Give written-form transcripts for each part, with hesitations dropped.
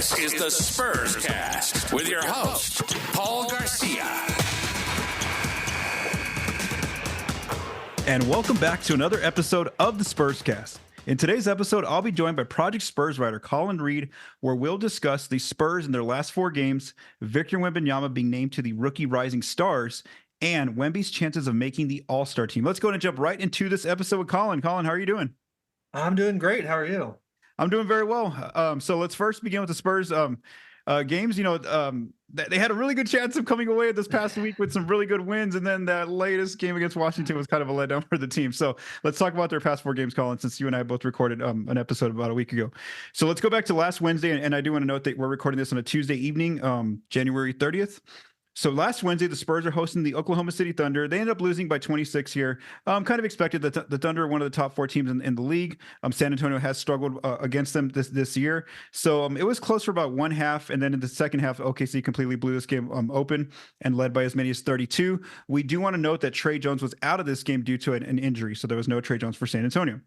This is the Spurscast with your host, Paul Garcia. And welcome back to another episode of the Spurscast. In today's episode, I'll be joined by Project Spurs writer Collin Reid, where we'll discuss the Spurs in their last 4 games, Victor Wembanyama being named to the Rookie Rising Stars, and Wemby's chances of making the All-Star team. Let's go ahead and jump right into this episode with Collin. Collin, how are you doing? I'm doing great. How are you? I'm doing very well. So let's first begin with the Spurs games. They had a really good chance of coming away this past week with some really good wins, and then that latest game against Washington was kind of a letdown for the team. So let's talk about their past 4 games, Collin, since you and I both recorded an episode about a week ago. So let's go back to last Wednesday, and I do want to note that we're recording this on a Tuesday evening, January 30th. So last Wednesday, the Spurs are hosting the Oklahoma City Thunder. They ended up losing by 26 here. Kind of expected that the Thunder are one of the top 4 teams in the league. San Antonio has struggled against them this year. So it was close for about one half. And then in the second half, OKC completely blew this game open and led by as many as 32. We do want to note that Tre Jones was out of this game due to an injury. So there was no Tre Jones for San Antonio.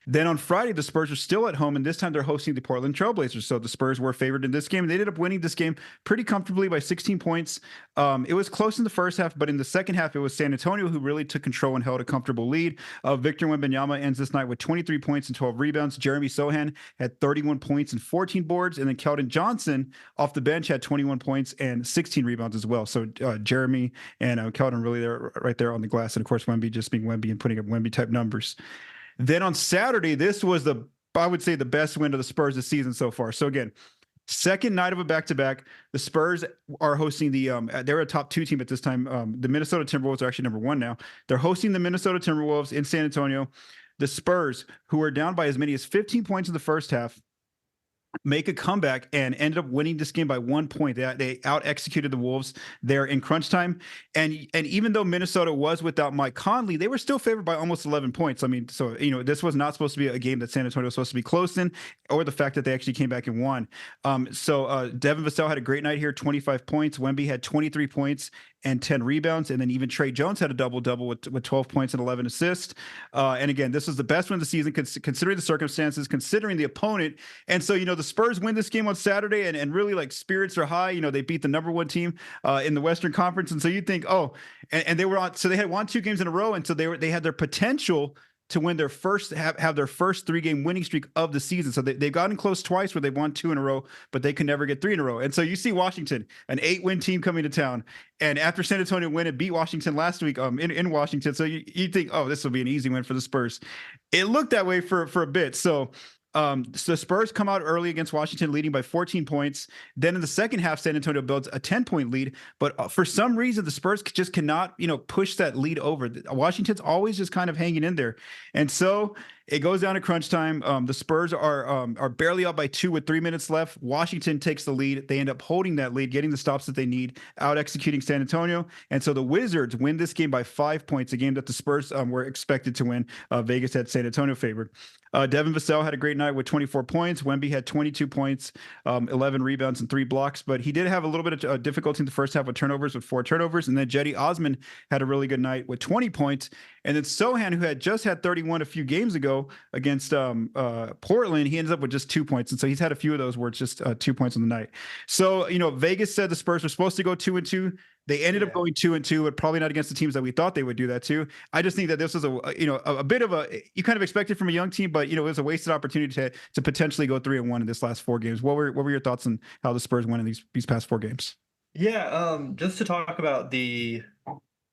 Then on Friday, the Spurs are still at home, and this time they're hosting the Portland Trailblazers. So the Spurs were favored in this game, and they ended up winning this game pretty comfortably by 16 points. It was close in the first half, but in the second half, it was San Antonio who really took control and held a comfortable lead. Victor Wembanyama ends this night with 23 points and 12 rebounds. Jeremy Sohan had 31 points and 14 boards, and then Keldon Johnson off the bench had 21 points and 16 rebounds as well. So Jeremy and Keldon really there, right there on the glass, and of course Wemby just being Wemby and putting up Wemby-type numbers. Then on Saturday, this was I would say the best win of the Spurs this season so far. So again, second night of a back-to-back, the Spurs are hosting they're a top 2 team at this time. The Minnesota Timberwolves are actually number 1 now. They're hosting the Minnesota Timberwolves in San Antonio. The Spurs, who are down by as many as 15 points in the first half, make a comeback and ended up winning this game by 1 point. They out-executed the Wolves there in crunch time. And even though Minnesota was without Mike Conley, they were still favored by almost 11 points. I mean, so, this was not supposed to be a game that San Antonio was supposed to be close in, or the fact that they actually came back and won. Devin Vassell had a great night here, 25 points. Wemby had 23 points and 10 rebounds. And then even Tre Jones had a double-double with 12 points and 11 assists. And again, this was the best win of the season, considering the circumstances, considering the opponent. And so, the Spurs win this game on Saturday, and really, like, spirits are high. They beat the number 1 team in the Western Conference. And so you think, and they were on, so they had won 2 games in a row. And so they had their potential to win their first, have their first 3-game winning streak of the season. So they've gotten close twice where they won 2 in a row, but they could never get 3 in a row. And so you see Washington, an 8-win team coming to town. And after San Antonio win and beat Washington last week in Washington. So you think, this will be an easy win for the Spurs. It looked that way for a bit. So the Spurs come out early against Washington, leading by 14 points. Then in the second half, San Antonio builds a 10-point lead. But for some reason, the Spurs just cannot, push that lead over. Washington's always just kind of hanging in there. And so it goes down to crunch time. The Spurs are barely up by 2 with 3 minutes left. Washington takes the lead. They end up holding that lead, getting the stops that they need, out executing San Antonio. And so the Wizards win this game by 5 points, a game that the Spurs were expected to win. Vegas had San Antonio favored. Devin Vassell had a great night with 24 points. Wemby had 22 points, 11 rebounds, and 3 blocks. But he did have a little bit of difficulty in the first half with turnovers, with 4 turnovers. And then Cedi Osman had a really good night with 20 points. And then Sohan, who had just had 31 a few games ago against Portland, he ends up with just 2 points. And so he's had a few of those where it's just 2 points on the night. So, Vegas said the Spurs were supposed to go 2-2. They ended up going 2-2, but probably not against the teams that we thought they would do that too. I just think that this was a bit of you kind of expected from a young team, but it was a wasted opportunity to potentially go 3-1 in this last 4 games. What were your thoughts on how the Spurs went in these past 4 games? Yeah, just to talk about the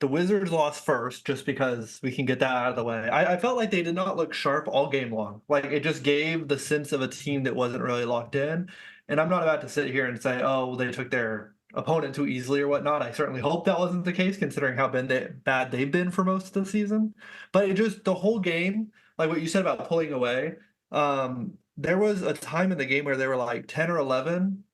Wizards lost first, just because we can get that out of the way. I felt like they did not look sharp all game long. Like, it just gave the sense of a team that wasn't really locked in. And I'm not about to sit here and say, they took their opponent too easily or whatnot. I certainly hope that wasn't the case, considering how bad they've been for most of the season. But it just, the whole game, like what you said about pulling away, there was a time in the game where they were like 10 or 11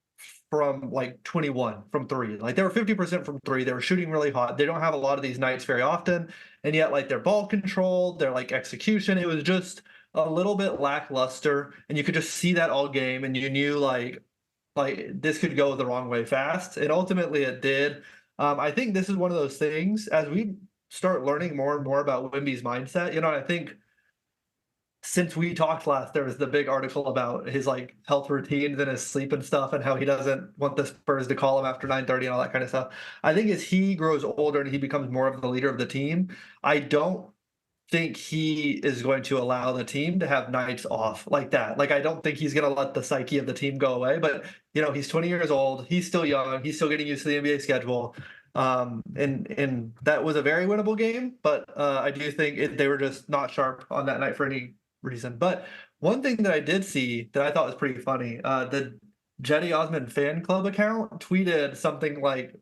from like 21 from 3. Like, they were 50% from 3. They were shooting really hot. They don't have a lot of these nights very often. And yet, like, their ball control, their like execution, it was just a little bit lackluster. And you could just see that all game, and you knew like this could go the wrong way fast. And ultimately it did. I think this is one of those things, as we start learning more and more about Wemby's mindset, I think since we talked last, there was the big article about his like health routines and his sleep and stuff, and how he doesn't want the Spurs to call him after 9:30 and all that kind of stuff. I think as he grows older and he becomes more of the leader of the team, I don't think he is going to allow the team to have nights off like that. Like, I don't think he's going to let the psyche of the team go away. But he's 20 years old. He's still young. He's still getting used to the NBA schedule. And that was a very winnable game. But I do think they were just not sharp on that night for any reason. But one thing that I did see that I thought was pretty funny, the Jetty Osman fan club account tweeted something like,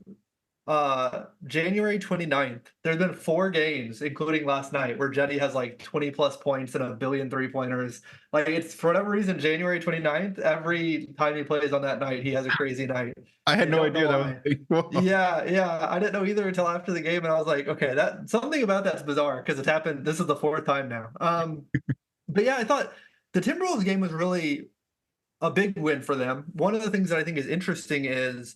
January 29th, there's been 4 games, including last night, where Jetty has like 20 plus points and a billion 3-pointers. Like, it's for whatever reason, January 29th, every time he plays on that night, he has a crazy night. I had no idea that was. Yeah, I didn't know either until after the game, and I was like, okay, that something about that's bizarre because it's happened. This is the 4th time now. But yeah, I thought the Timberwolves game was really a big win for them. One of the things that I think is interesting is,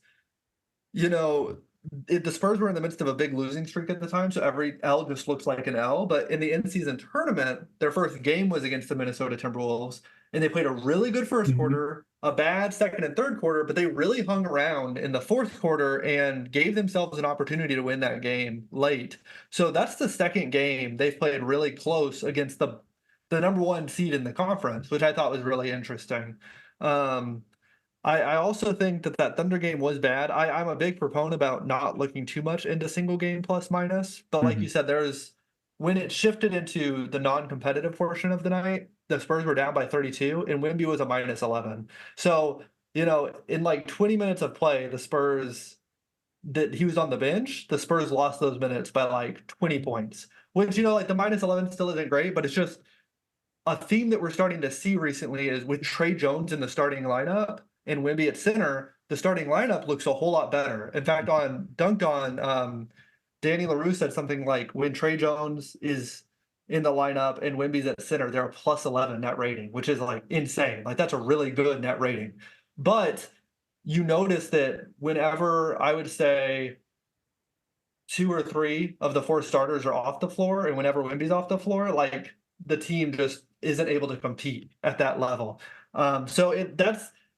the Spurs were in the midst of a big losing streak at the time, so every L just looks like an L. But in the in-season tournament, their first game was against the Minnesota Timberwolves, and they played a really good first quarter, a bad second and third quarter, but they really hung around in the fourth quarter and gave themselves an opportunity to win that game late. So that's the second game they've played really close against the number 1 seed in the conference, which I thought was really interesting. I also think that Thunder game was bad. I'm a big proponent about not looking too much into single game plus minus, but like you said, when it shifted into the non-competitive portion of the night, the Spurs were down by 32 and Wemby was a minus 11. So, in like 20 minutes of play, the Spurs that he was on the bench, the Spurs lost those minutes by like 20 points, which, like the minus 11 still isn't great, but it's just a theme that we're starting to see recently is with Trey Jones in the starting lineup and Wemby at center, the starting lineup looks a whole lot better. In fact, on Dunked On, Danny LaRue said something like, when Trey Jones is in the lineup and Wemby's at center, they're a plus 11 net rating, which is like insane. Like, that's a really good net rating. But you notice that whenever I would say 2 or 3 of the 4 starters are off the floor, and whenever Wemby's off the floor, like, the team just isn't able to compete at that level. So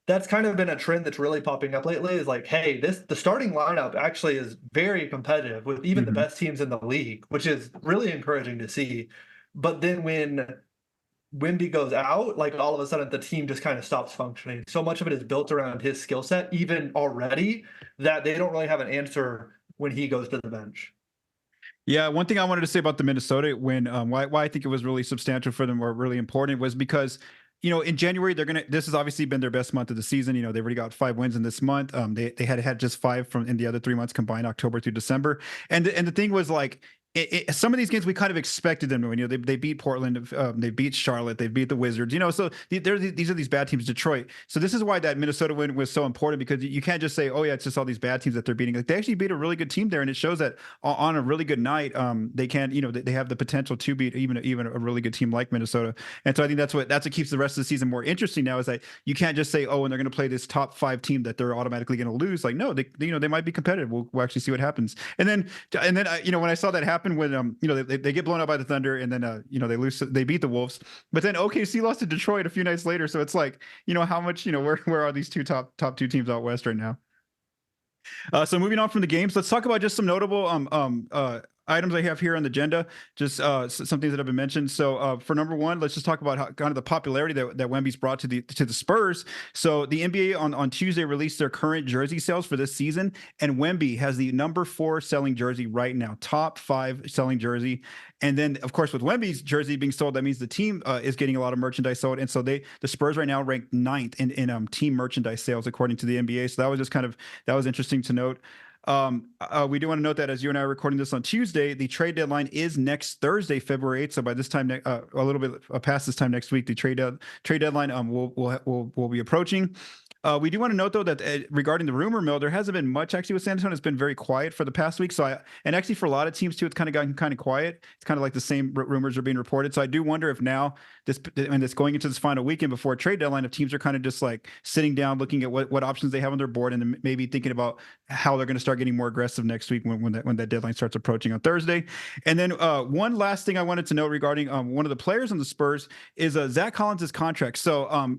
that's kind of been a trend that's really popping up lately, is like, hey, the starting lineup actually is very competitive with even the best teams in the league, which is really encouraging to see. But then when Wemby goes out, like, all of a sudden the team just kind of stops functioning. So much of it is built around his skill set, even already, that they don't really have an answer when he goes to the bench. Yeah, one thing I wanted to say about the Minnesota win, why I think it was really substantial for them or really important, was because in January, this has obviously been their best month of the season. They've already got 5 wins in this month. They had just 5 from in the other 3 months combined, October through December. And the thing was, like, some of these games we kind of expected them to win. They beat Portland, they beat Charlotte, they beat the Wizards. So these are these bad teams, Detroit. So this is why that Minnesota win was so important, because you can't just say, oh yeah, it's just all these bad teams that they're beating. Like, they actually beat a really good team there, and it shows that on a really good night, they can, they have the potential to beat even a really good team like Minnesota. And so I think that's what keeps the rest of the season more interesting now, is that you can't just say, oh, and they're going to play this top 5 team that they're automatically going to lose. Like, no, they might be competitive. We'll actually see what happens. And then when I saw that happen when they get blown out by the Thunder, and then they beat the Wolves, but then OKC lost to Detroit a few nights later. So it's like, how much, where are these top 2 teams out west right now? So moving on from the games, let's talk about just some notable items I have here on the agenda, just some things that have been mentioned. So for number 1, let's just talk about kind of the popularity that Wemby's brought to the Spurs. So the NBA on Tuesday released their current jersey sales for this season, and Wemby has the number 4 selling jersey right now, top 5 selling jersey. And then, of course, with Wemby's jersey being sold, that means the team is getting a lot of merchandise sold. And so the Spurs right now ranked 9th in team merchandise sales, according to the NBA. So that was just that was interesting to note. We do want to note that as you and I are recording this on Tuesday, the trade deadline is next Thursday, February 8th. So by this time, a little bit past this time next week, the trade deadline will be approaching. We do want to note, though, that regarding the rumor mill, there hasn't been much actually with San Antonio. It's been very quiet for the past week. And actually for a lot of teams too, it's kind of gotten kind of quiet. It's kind of like the same rumors are being reported. So I do wonder if now it's going into this final weekend before trade deadline, if teams are kind of just like sitting down, looking at what options they have on their board, and then maybe thinking about how they're going to start getting more aggressive next week when that deadline starts approaching on Thursday. And then one last thing I wanted to know regarding one of the players on the Spurs is Zach Collins' contract. So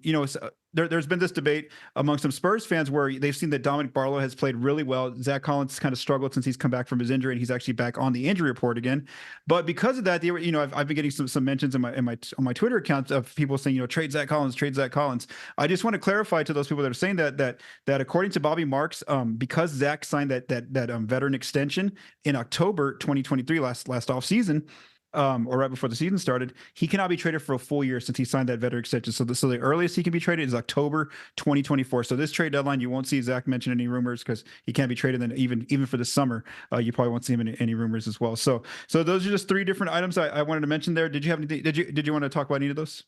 there's been this debate among some Spurs fans where they've seen that Dominic Barlow has played really well. Zach Collins kind of struggled since he's come back from his injury, and he's actually back on the injury report again. But because of that, I've been getting some mentions on my Twitter account of people saying, trade Zach Collins, trade Zach Collins. I just want to clarify to those people that are saying that according to Bobby Marks, because Zach signed that veteran extension in October 2023, last offseason, or right before the season started, he cannot be traded for a full year since he signed that veteran extension. So the earliest he can be traded is October 2024. So this trade deadline, you won't see Zach mention any rumors because he can't be traded. Then even for the summer, you probably won't see him in any rumors as well. So those are just three different items I wanted to mention there. Did you have anything? Did you want to talk about any of those?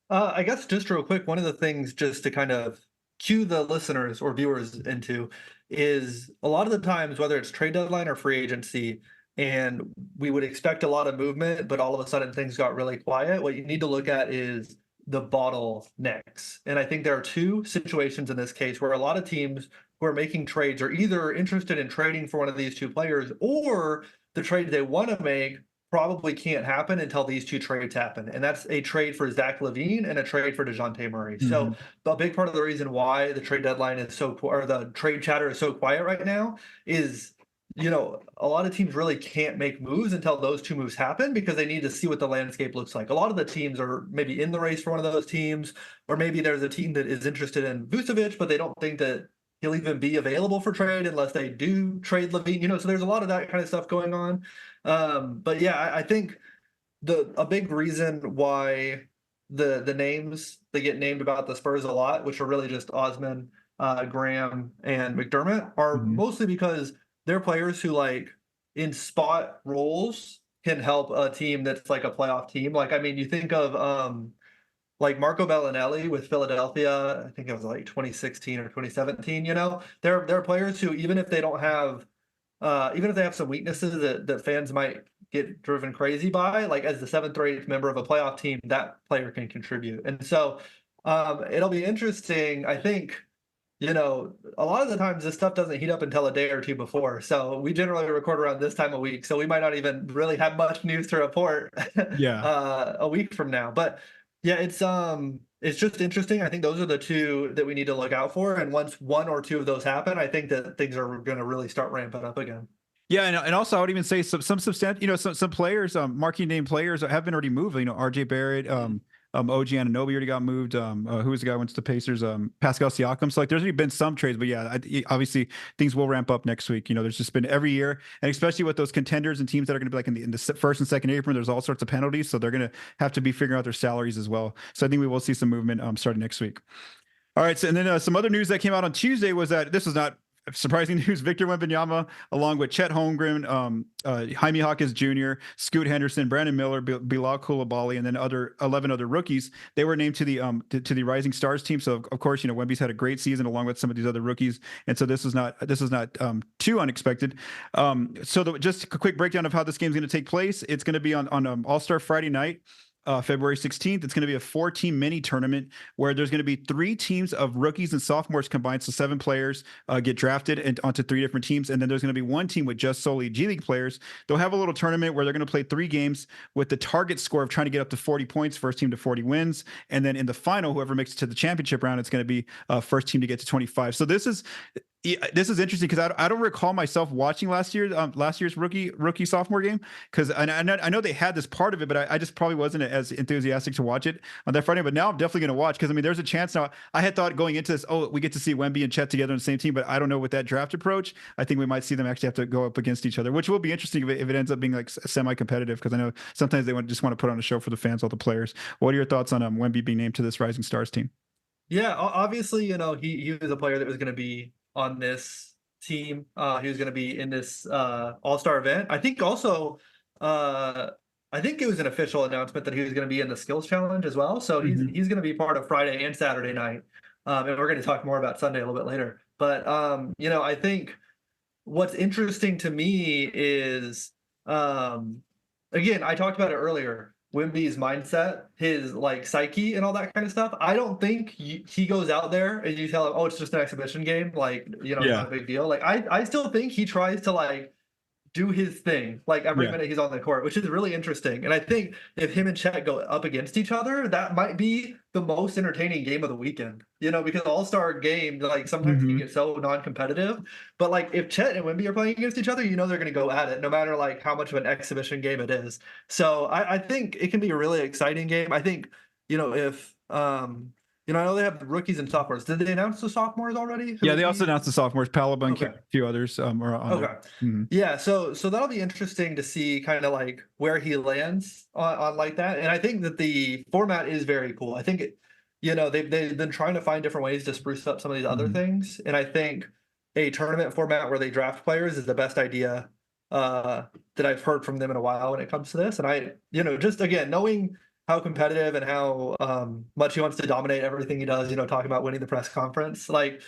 I guess just real quick, one of the things just to kind of cue the listeners or viewers into is a lot of the times, whether it's trade deadline or free agency, and we would expect a lot of movement, but all of a sudden things got really quiet. What you need to look at is the bottlenecks. And I think there are two situations in this case where a lot of teams who are making trades are either interested in trading for one of these two players, or the trade they want to make probably can't happen until these two trades happen. And that's a trade for Zach LaVine and a trade for DeJounte Murray. Mm-hmm. So a big part of the reason why the trade deadline is or the trade chatter is so quiet right now is, a lot of teams really can't make moves until those two moves happen because they need to see what the landscape looks like. A lot of the teams are maybe in the race for one of those teams, or maybe there's a team that is interested in Vucevic, but they don't think that he'll even be available for trade unless they do trade LaVine, so there's a lot of that kind of stuff going on. But yeah, I think a big reason why the names they get named about the Spurs a lot, which are really just Osman, Graham, and McDermott, are mostly because they're players who, like, in spot roles can help a team that's like a playoff team. Like, I mean, you think of like Marco Bellinelli with Philadelphia, I think it was like 2016 or 2017, they're players who, even if they have some weaknesses that fans might get driven crazy by, like as the seventh or eighth member of a playoff team, that player can contribute. And so it'll be interesting. I think, a lot of the times this stuff doesn't heat up until a day or two before. So we generally record around this time of week. So we might not even really have much news to report a week from now. But yeah, it's just interesting. I think those are the two that we need to look out for. And once one or two of those happen, I think that things are going to really start ramping up again. Yeah, and also I would even say some substantial, some players, marquee name players have been already moved. RJ Barrett, OG Anunoby already got moved. Who was the guy who went to the Pacers? Pascal Siakam. So, like, there's already been some trades, but yeah, obviously things will ramp up next week. There's just been every year, and especially with those contenders and teams that are going to be like in the first and second apron, there's all sorts of penalties, so they're going to have to be figuring out their salaries as well. So I think we will see some movement starting next week. All right, so and then some other news that came out on Tuesday was that this was not surprising news. Victor Wembanyama, along with Chet Holmgren, Jaime Hawkins Jr., Scoot Henderson, Brandon Miller, Bilal Coulibaly, and then 11 other rookies. They were named to the Rising Stars team. So of course, Wemby's had a great season along with some of these other rookies, and so this is not too unexpected. Just a quick breakdown of how this game is going to take place. It's going to be on All-Star Friday night. February 16th. It's going to be a 4-team mini tournament where there's going to be 3 teams of rookies and sophomores combined. So 7 players get drafted and onto 3 different teams. And then there's going to be 1 team with just solely G League players. They'll have a little tournament where they're going to play 3 games with the target score of trying to get up to 40 points, first team to 40 wins. And then in the final, whoever makes it to the championship round, it's going to be first team to get to 25. So this is interesting because I don't recall myself watching last year's rookie sophomore game, because I know they had this part of it, but I just probably wasn't as enthusiastic to watch it on that Friday. But now I'm definitely going to watch, because there's a chance now. I had thought going into this, we get to see Wemby and Chet together on the same team, but I don't know with that draft approach. I think we might see them actually have to go up against each other, which will be interesting if it ends up being like semi-competitive, because I know sometimes they just want to put on a show for the fans, all the players. What are your thoughts on Wemby being named to this Rising Stars team? Yeah, obviously, he was a player that was going to be on this team. He was going to be in this all-star event. I think also, I think it was an official announcement that he was going to be in the skills challenge as well. So he's going to be part of Friday and Saturday night. And we're going to talk more about Sunday a little bit later. But, I think what's interesting to me is, again, I talked about it earlier. Wemby's mindset, his like psyche and all that kind of stuff. I don't think he goes out there and you tell him, oh, it's just an exhibition game. Like, you know, it's not a big deal. Like, I still think he tries to like do his thing like every minute he's on the court, which is really interesting. And I think if him and Chet go up against each other, that might be the most entertaining game of the weekend, you know, because all-star game, like sometimes you get so non-competitive, but like if Chet and Wemby are playing against each other, you know, they're going to go at it no matter like how much of an exhibition game it is. So I think it can be a really exciting game. I think, you know, if, you know, I know they have the rookies and sophomores. Did they announce the sophomores already? Yeah, they also announced the sophomores. Palaba and a few others are on there. Mm-hmm. Yeah, so that'll be interesting to see kind of like where he lands on like that. And I think that the format is very cool. I think you know, they've been trying to find different ways to spruce up some of these other things. And I think a tournament format where they draft players is the best idea that I've heard from them in a while when it comes to this. And I, you know, just again, knowing how competitive and how much he wants to dominate everything he does, you know, talking about winning the press conference, like,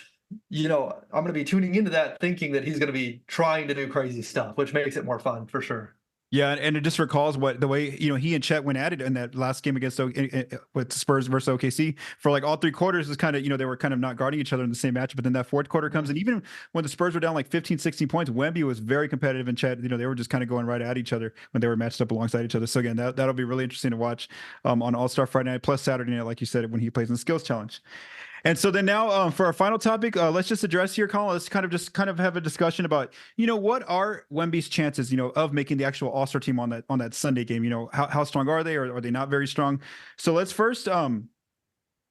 you know, I'm going to be tuning into that thinking that he's going to be trying to do crazy stuff, which makes it more fun for sure. Yeah, and it just recalls the way, you know, he and Chet went at it in that last game against with Spurs versus OKC for like all 3 quarters is kind of, you know, they were kind of not guarding each other in the same match, but then that fourth quarter comes, and even when the Spurs were down like 15, 16 points, Wemby was very competitive, and Chet, you know, they were just kind of going right at each other when they were matched up alongside each other. So again, that'll be really interesting to watch on All-Star Friday night plus Saturday night, like you said, when he plays in the Skills Challenge. And so then now for our final topic, let's just address here, Colin. Let's kind of have a discussion about, you know, what are Wemby's chances, you know, of making the actual All-Star team on that Sunday game. You know, how strong are they, or are they not very strong? So let's first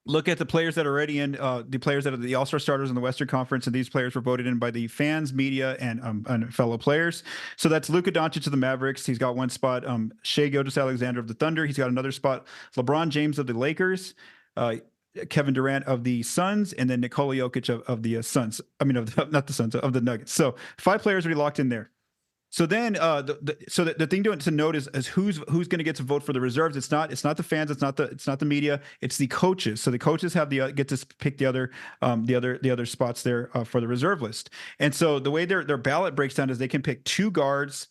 look at the players that are already in, the players that are the All-Star starters in the Western Conference, and these players were voted in by the fans, media, and fellow players. So that's Luka Doncic of the Mavericks. He's got 1 spot. Shai Gilgeous-Alexander of the Thunder. He's got another spot. LeBron James of the Lakers. Kevin Durant of the Suns, and then Nikola Jokic of the Suns. I mean, not the Suns, of the Nuggets. So 5 players already locked in there. So then, the thing to note is who's going to get to vote for the reserves. It's not the fans. It's not the media. It's the coaches. So the coaches have get to pick the other spots there for the reserve list. And so the way their ballot breaks down is they can pick 2 guards,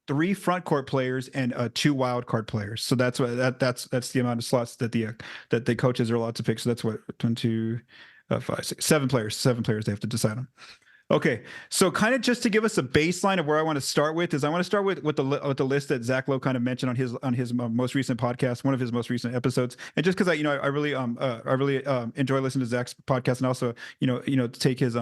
3 front court players, and 2 wild card players. So that's what that's the amount of slots that the coaches are allowed to pick. So that's what 1, 2, 5, 6, 7 players. 7 players they have to decide on. Okay, so kind of just to give us a baseline of where I want to start with is I want to start with the list that Zach Lowe kind of mentioned on his most recent podcast, one of his most recent episodes, and just because I really enjoy listening to Zach's podcast, and also you know take his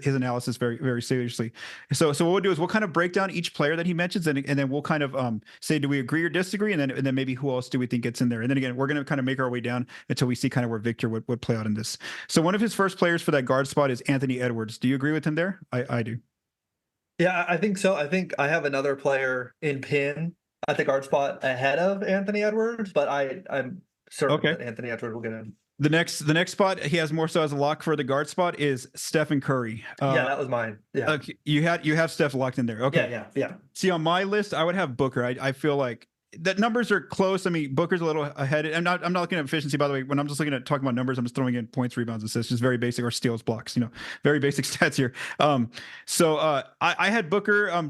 analysis very, very seriously. So what we'll do is we'll kind of break down each player that he mentions, and then we'll kind of say, do we agree or disagree? And then maybe who else do we think gets in there? And then again, we're going to kind of make our way down until we see kind of where Victor would play out in this. So one of his first players for that guard spot is Anthony Edwards. Do you agree with him there? I do. Yeah, I think so. I think I have another player in pin at the guard spot ahead of Anthony Edwards, but I'm certain that Anthony Edwards will get in. The next spot he has more so as a lock for the guard spot is Stephen Curry. Yeah, that was mine. Yeah. You have Steph locked in there. Okay. Yeah. See, on my list, I would have Booker. I feel like that numbers are close. I mean, Booker's a little ahead. I'm not looking at efficiency, by the way. When I'm just looking at talking about numbers, I'm just throwing in points, rebounds, assists, just very basic, or steals, blocks, you know, very basic stats here. So I had Booker. I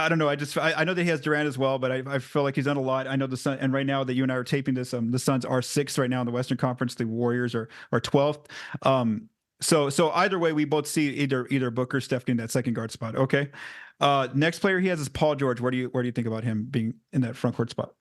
don't know. I know that he has Durant as well, but I feel like he's done a lot. I know the Sun, and right now that you and I are taping this, the Suns are 6th right now in the Western Conference. The Warriors are 12th. So either way, we both see either Booker, Steph getting that second guard spot. Okay. Next player he has is Paul George. Where do you think about him being in that front court spot?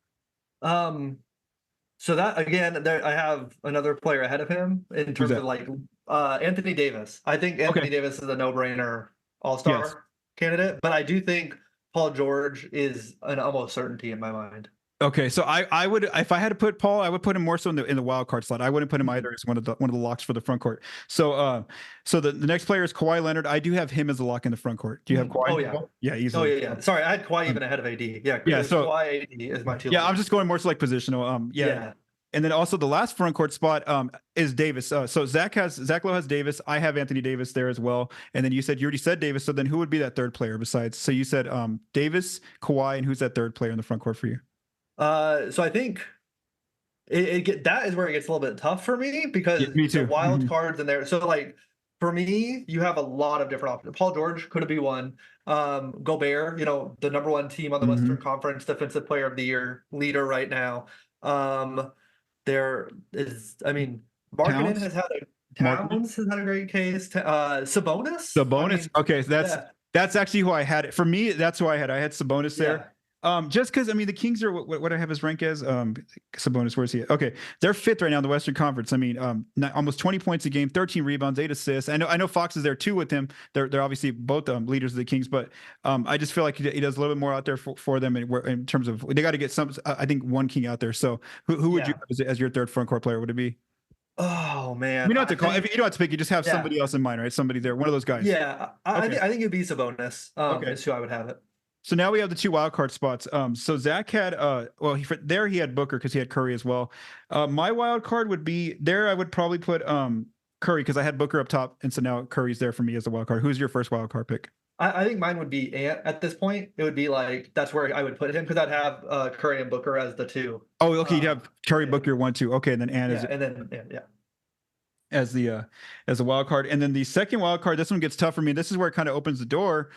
So that again, there I have another player ahead of him in terms of like Anthony Davis. I think Anthony Davis is a no-brainer all-star candidate, but I do think Paul George is an almost certainty in my mind. Okay, so I would, if I had to put Paul, I would put him more so in the wild card slot. I wouldn't put him either as one of the locks for the front court. So the next player is Kawhi Leonard. I do have him as a lock in the front court. Do you have Kawhi? Oh yeah, yeah, easily. Oh yeah. Sorry, I had Kawhi even ahead of AD. Yeah. So Kawhi AD is my 2. Yeah, I'm just going more so like positional. Yeah. And then also the last front court spot is Davis. So Zach Lowe has Davis. I have Anthony Davis there as well. And then you already said Davis. So then who would be that third player besides? So you said Davis, Kawhi, and who's that third player in the front court for you? So I think that is where it gets a little bit tough for me because me too. the wild cards in there. So like For me, you have a lot of different options. Paul George could be one. Gobert, the number one team on the Western Conference, Defensive Player of the Year leader right now. There is, Markkanen Towns, has had Marketing. Towns has had a great case. Sabonis, Sabonis. Okay, so yeah, that's actually who I had. For me, that's who I had. I had Sabonis yeah. there. Just because the Kings are what I have his rank as. Sabonis, where's he at? Okay, they're fifth right now in the Western Conference. Almost 20 points a game, 13 rebounds, 8 assists. I know Fox is there too with him. They're obviously both leaders of the Kings, but I just feel like he does a little bit more out there for them in terms of they got to get some. I think one King out there. So who would you have as your third front court player? Would it be? Oh man, You don't have to call. If you don't have to pick, you just have yeah, somebody else in mind, right? Somebody there, one of those guys. yeah. Okay. I think it'd be Sabonis. Okay. Is who I would have it. So now we have the two wild card spots. So Zach had he had Booker because he had Curry as well. My wild card would be there. I would probably put Curry because I had Booker up top, and so now Curry's there for me as a wild card. Who's your first wild card pick? I think mine would be Ant at this point. It would be like that's where I would put him because I'd have Curry and Booker as the two. Oh, okay. You'd have Curry, Booker, 1, 2. Okay, and then Ant is and then yeah. as the wild card. And then the second wild card, this one gets tough for me. This is where it kind of opens the door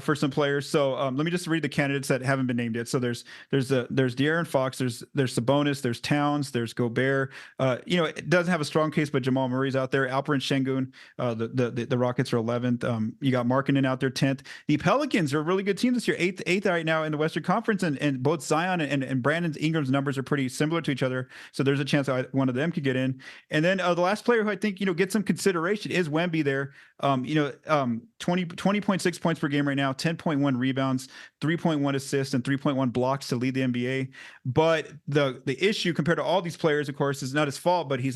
for some players. So let me just read the candidates that haven't been named yet. So there's De'Aaron Fox, there's Sabonis, there's Towns, there's Gobert. It doesn't have a strong case, but Jamal Murray's out there. Alperen Şengün, the Rockets are 11th. You got Markkanen out there 10th. The Pelicans are a really good team this year, eighth right now in the Western Conference, and both Zion and Brandon Ingram's numbers are pretty similar to each other. So there's a chance that one of them could get in. And then the last player who I think gets some consideration is Wemby there. 20.6 points per game right now, 10.1 rebounds, 3.1 assists, and 3.1 blocks to lead the NBA. But the issue compared to all these players, of course, is not his fault, but his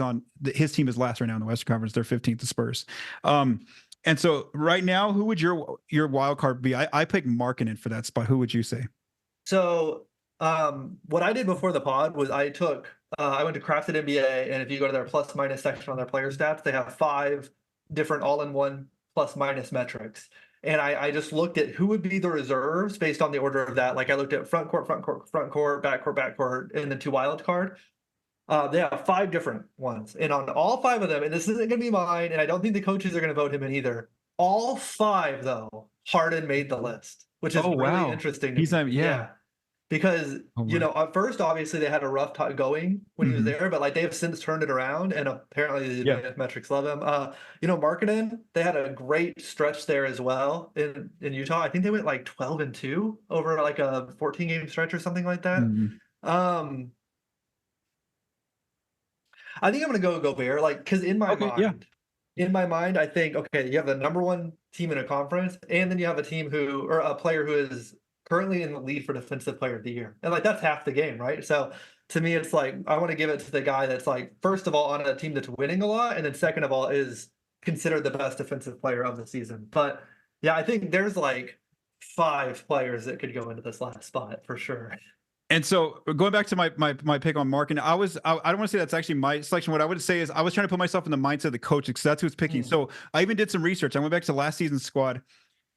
team is last right now in the Western Conference. They're 15th, the Spurs. And so right now, who would your wild card be? I picked Markkanen for that spot. Who would you say? So what I did before the pod was I went to Crafted NBA, and if you go to their plus minus section on their player stats, they have 5 different all-in-one plus minus metrics. And I just looked at who would be the reserves based on the order of that. Like I looked at front court, back court, and then 2 wild card. They have 5 different ones. And on all 5 of them, and this isn't going to be mine, and I don't think the coaches are going to vote him in either. All 5, though, Harden made the list, which is really interesting to me. Yeah. Because, at first, obviously, they had a rough time going when he was there, but they have since turned it around, and apparently the advanced metrics love him. Markkanen, they had a great stretch there as well in Utah. I think they went 12-2 over a 14-game stretch or something like that. I think I'm going to go Gobert, because in my mind, I think, okay, you have the number one team in a conference, and then you have a player who is currently in the lead for Defensive Player of the Year. And that's half the game, right? So to me, it's I want to give it to the guy that's first of all, on a team that's winning a lot, and then second of all, is considered the best defensive player of the season. But yeah, I think there's 5 players that could go into this last spot for sure. And so going back to my pick on Markkanen, I don't want to say that's actually my selection. What I would say is I was trying to put myself in the mindset of the coach because that's who's picking. So I even did some research. I went back to last season's squad,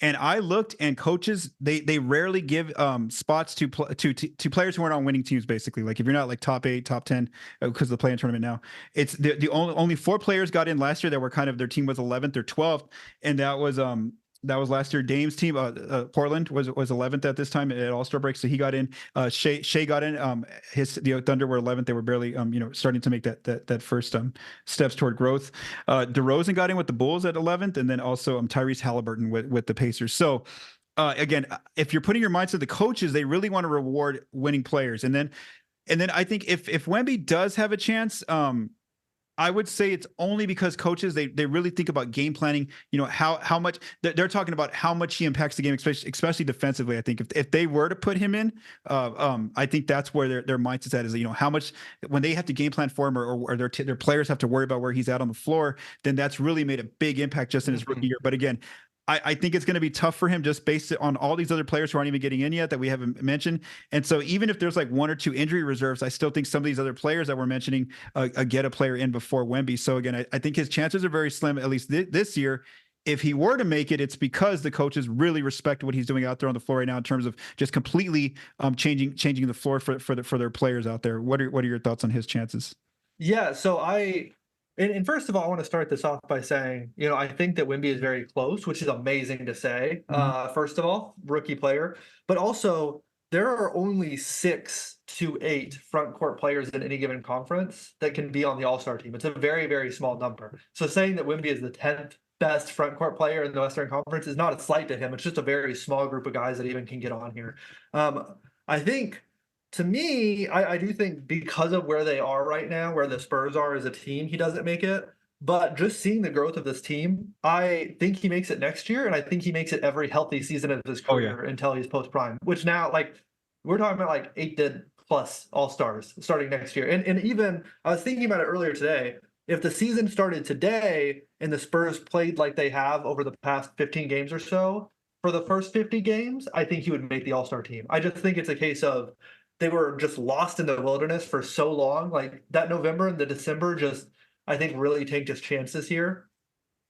and I looked, and coaches they rarely give spots to players who aren't on winning teams. Basically, if you're not top 8, top 10 because of the play-in tournament now, it's the only 4 players got in last year that were kind of their team was 11th or 12th, and that was last year. Dame's team, Portland was 11th at this time at All-Star break, so he got in. Shea got in. The Thunder were 11th. They were barely, starting to make that first steps toward growth. DeRozan got in with the Bulls at 11th, and then also Tyrese Halliburton with the Pacers. So again, if you're putting your minds to the coaches, they really want to reward winning players, and then I think if Wemby does have a chance, I would say it's only because coaches they really think about game planning. How much they're talking about how much he impacts the game, especially defensively. I think if they were to put him in, I think that's where their mindset at is. How much when they have to game plan for him or their players have to worry about where he's at on the floor, then that's really made a big impact just in his rookie year. But again, I think it's going to be tough for him just based on all these other players who aren't even getting in yet that we haven't mentioned. And so even if there's 1 or 2 injury reserves, I still think some of these other players that we're mentioning get a player in before Wemby. So again, I think his chances are very slim, at least this year. If he were to make it, it's because the coaches really respect what he's doing out there on the floor right now in terms of just completely changing the floor for their players out there. What are your thoughts on his chances? Yeah, so I And first of all, I want to start this off by saying, I think that Wemby is very close, which is amazing to say. Mhm. First of all, rookie player, but also there are only 6 to 8 front court players in any given conference that can be on the All-Star team. It's a very, very small number. So saying that Wemby is the 10th best front court player in the Western Conference is not a slight to him. It's just a very small group of guys that even can get on here. I think to me, I do think because of where they are right now, where the Spurs are as a team, he doesn't make it. But just seeing the growth of this team, I think he makes it next year, and I think he makes it every healthy season of his Oh, yeah. career until he's post prime. Which now, like, we're talking about like 8 plus All Stars starting next year. And even I was thinking about it earlier today. If the season started today and the Spurs played like they have over the past 15 games or so, for the first 50 games, I think he would make the All Star team. I just think it's a case of they were just lost in the wilderness for so long. Like that November and the December just, I think, really tanked his chances here.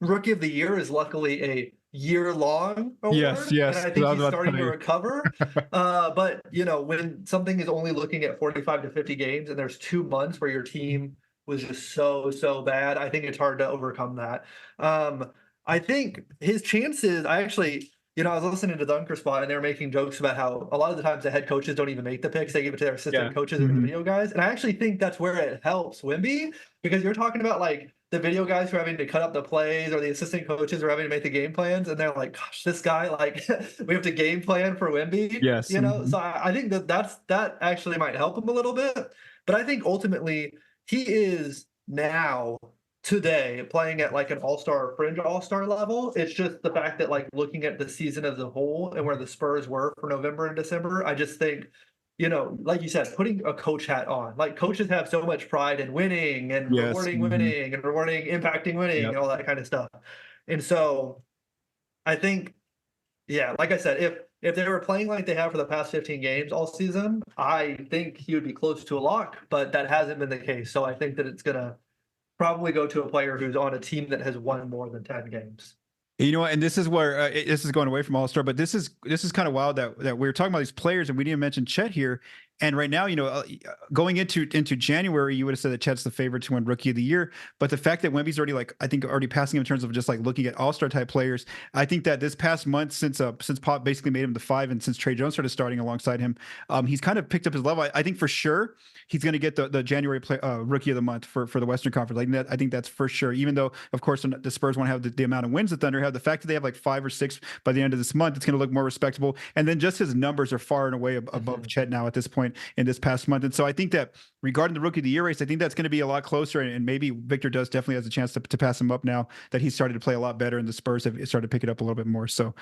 Rookie of the Year is luckily a year-long Yes, award, and yes. I 'Cause think I was he's about to starting tell to you. recover. But when something is only looking at 45 to 50 games, and there's 2 months where your team was just so bad, I think it's hard to overcome that. I think his chances. I actually, I was listening to Dunker Spot, and they were making jokes about how a lot of the times the head coaches don't even make the picks; they give it to their Yeah. assistant coaches or the Mhm. video guys. And I actually think that's where it helps Wemby, because you're talking about like the video guys who are having to cut up the plays, or the assistant coaches who are having to make the game plans, and they're like, "Gosh, this guy, like, we have to game plan for Wemby." Yes. So Mhm. I think that actually might help him a little bit. But I think ultimately he is now today playing at like an all-star, fringe all-star level. It's just the fact that, like, looking at the season as a whole and where the Spurs were for November and December, I just think, like you said, putting a coach hat on. Like, coaches have so much pride in winning and Yes. rewarding Mhm. winning and rewarding impacting winning Yep. and all that kind of stuff. And so I think, yeah, like I said, if they were playing like they have for the past 15 games all season, I think he would be close to a lock, but that hasn't been the case. So I think that it's gonna probably go to a player who's on a team that has won more than 10 games. You know what? And this is where this is going away from All Star, but this is kind of wild that we were talking about these players and we didn't mention Chet here. And right now, going into January, you would have said that Chet's the favorite to win Rookie of the Year. But the fact that Wemby's already I think already passing him in terms of just like looking at All Star type players, I think that this past month since Pop basically made him the 5 and since Trey Jones started starting alongside him, he's kind of picked up his level. I think for sure he's going to get the January Rookie of the Month for the Western Conference. I think that's for sure. Even though, of course, the Spurs want to have the amount of wins the Thunder have, the fact that they have like 5 or 6 by the end of this month, it's going to look more respectable. And then just his numbers are far and away above Chet now at this point in this past month. And so I think that regarding the Rookie of the Year race, I think that's going to be a lot closer. And maybe Victor does definitely has a chance to pass him up now that he's started to play a lot better and the Spurs have started to pick it up a little bit more. So,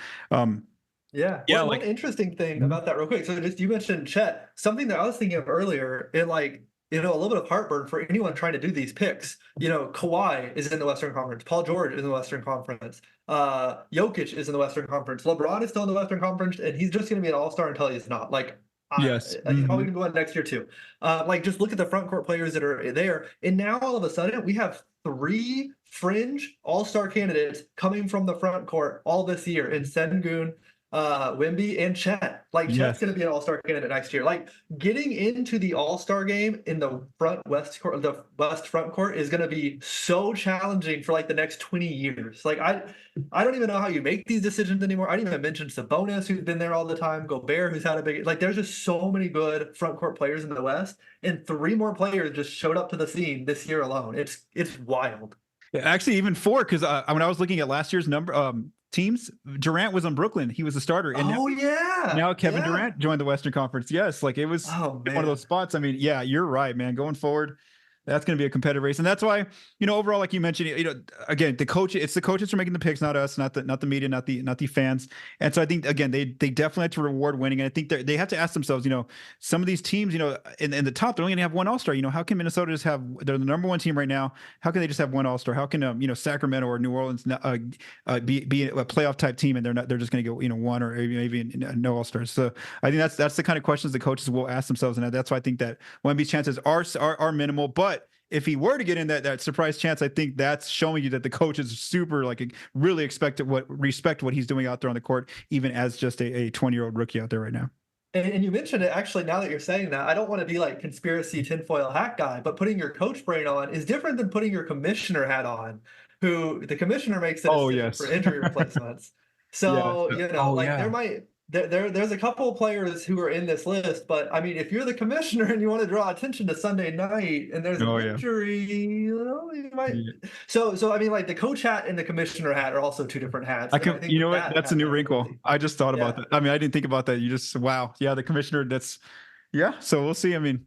Yeah. yeah, One interesting thing about that real quick. So just you mentioned Chet, something that I was thinking of earlier, and like, a little bit of heartburn for anyone trying to do these picks. Kawhi is in the Western Conference. Paul George is in the Western Conference. Jokic is in the Western Conference. LeBron is still in the Western Conference, and he's just going to be an all-star until he's not. Like, yes. he's probably going to go on next year too. Like, just look at the front court players that are there. And now all of a sudden we have 3 fringe all-star candidates coming from the front court all this year in Sengun, Wemby, and Chet. Like, Chet's Yes. going to be an all-star candidate next year. Like, getting into the all-star game in the the West front court is going to be so challenging for like the next 20 years. Like, I don't even know how you make these decisions anymore. I didn't even mention Sabonis, who's been there all the time, Gobert, who's had a big, like, there's just so many good front court players in the West, and 3 more players just showed up to the scene this year alone. It's wild. Yeah, actually, even 4 because when I was looking at last year's teams, Durant was on Brooklyn. He was the starter, and Oh yeah, now Kevin yeah. Durant joined the Western Conference. Yes, like it was Oh one of those man. spots. I mean, yeah, you're right, man. Going forward, that's going to be a competitive race, and that's why overall, like you mentioned, again, it's the coaches who are making the picks, not us, not the media, not the fans. And so I think again, they definitely have to reward winning, and I think they have to ask themselves, some of these teams, in the top, they're only going to have one All Star. How can Minnesota just have? They're the number 1 team right now. How can they just have one All Star? How can Sacramento or New Orleans be a playoff type team and they're just going to go one or maybe no All Stars? So I think that's the kind of questions the coaches will ask themselves, and that's why I think that Wemby's chances are minimal, but if he were to get in that surprise chance, I think that's showing you that the coaches super really respect what he's doing out there on the court, even as just a 20-year-old rookie out there right now. And you mentioned it actually, now that you're saying that, I don't want to be like conspiracy tinfoil hat guy, but putting your coach brain on is different than putting your commissioner hat on, who the commissioner makes the Oh decision for yes. injury replacements. Yeah. So, Oh like yeah. there's a couple of players who are in this list, but I mean, if you're the commissioner and you want to draw attention to Sunday night and there's an Oh yeah. injury, you might. Yeah. So I mean, like the coach hat and the commissioner hat are also two different hats, I and I could, think you know what? that That's a has new that wrinkle. ability. I just thought about Yeah. that. I mean, I didn't think about that. You just, wow. Yeah, the commissioner, that's, yeah. So we'll see. I mean,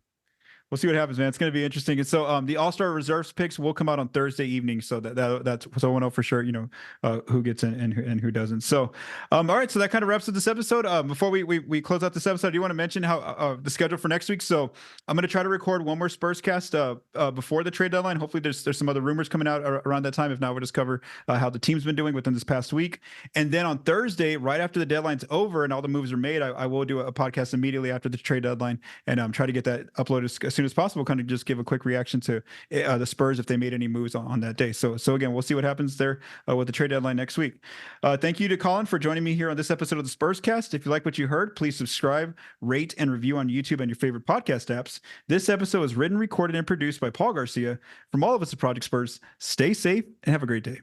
we'll see what happens, man. It's going to be interesting. And so, the All-Star reserves picks will come out on Thursday evening. So that's so we'll know for sure, who gets in and who doesn't. So, all right. So that kind of wraps up this episode. Before we close out this episode, do you want to mention how the schedule for next week? So I'm going to try to record one more Spurscast before the trade deadline. Hopefully, there's some other rumors coming out around that time. If not, we'll just cover how the team's been doing within this past week. And then on Thursday, right after the deadline's over and all the moves are made, I will do a podcast immediately after the trade deadline and try to get that uploaded as soon as possible. Kind of just give a quick reaction to the Spurs if they made any moves on that day. So again, we'll see what happens there with the trade deadline next week. Thank you to Collin for joining me here on this episode of the Spurscast. If you like what you heard, please subscribe, rate, and review on YouTube and your favorite podcast apps. This episode was written, recorded, and produced by Paul Garcia. From all of us at Project Spurs, stay safe and have a great day.